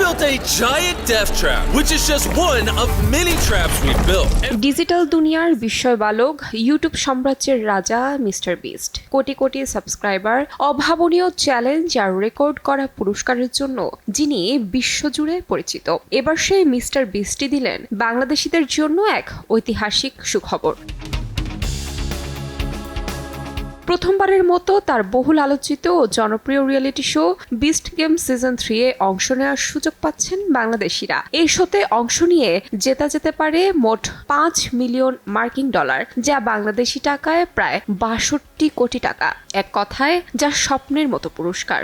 built a giant death trap, which is just one of many traps we've built. Digital দুনিয়ার বিস্ময় বালক YouTube সাম্রাজ্যের রাজা mister beast crore crore subscriber অভাবনীয় challenge আর record করা পুরস্কারের জন্য যিনি বিশ্বজুড়ে পরিচিত। এবার সেই মিস্টার বিস্টই দিলেন বাংলাদেশিদের জন্য এক ঐতিহাসিক সুখবর। প্রথমবারের মতো তার বহুল আলোচিত ও জনপ্রিয় reality show beast game season 3 এ অংশ নেওয়ার সুযোগ পাচ্ছেন বাংলাদেশিরা। এই শোতে অংশ নিয়ে জেতা যেতে পারে মোট 5 মিলিয়ন মার্কিন ডলার, যা বাংলাদেশি টাকায় প্রায় 62 কোটি টাকা। এক কথায় যা স্বপ্নের মতো পুরস্কার।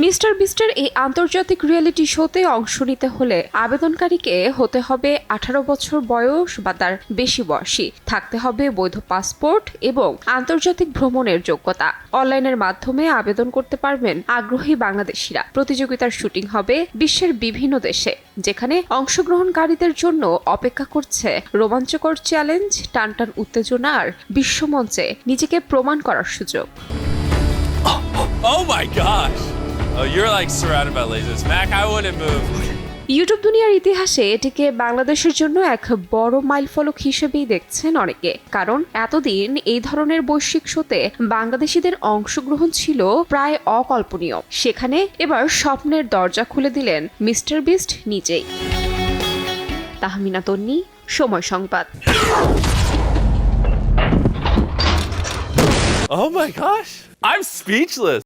মিস্টার বিস্টের এই আন্তর্জাতিক রিয়েলিটি শোতে অংশ নিতে হলে আবেদনকারীকে হতে হবে 18 বছর বয়স বা তার বেশি বয়সী, থাকতে হবে বৈধ পাসপোর্ট এবং আন্তর্জাতিক ভ্রমণের যোগ্যতা। অনলাইনের মাধ্যমে আবেদন করতে পারবেন আগ্রহী বাংলাদেশিরা। প্রতিযোগিতার শুটিং হবে বিশ্বের বিভিন্ন দেশে, যেখানে অংশগ্রহণকারীদের জন্য অপেক্ষা করছে রোমাঞ্চকর চ্যালেঞ্জ, টানটান উত্তেজনা আর বিশ্বমঞ্চে নিজেকে প্রমাণ করার সুযোগ। Oh my gosh! Oh, you're like surrounded by lasers. Mac, I wouldn't move. YouTube দুনিয়ার ইতিহাসে এটিকে বাংলাদেশের জন্য এক বড় মাইলফলক হিসেবেই দেখছেন অনেকে, কারণ এতদিন এই ধরনের বৈশ্বিক শোতে বাংলাদেশিদের অংশগ্রহণ ছিল প্রায় অকল্পনীয়। সেখানে এবার স্বপ্নের দরজা খুলে দিলেন মিস্টার বিস্ট নিজেই। তাহমিনা তন্নি, সময় সংবাদ। Oh my gosh! I'm speechless.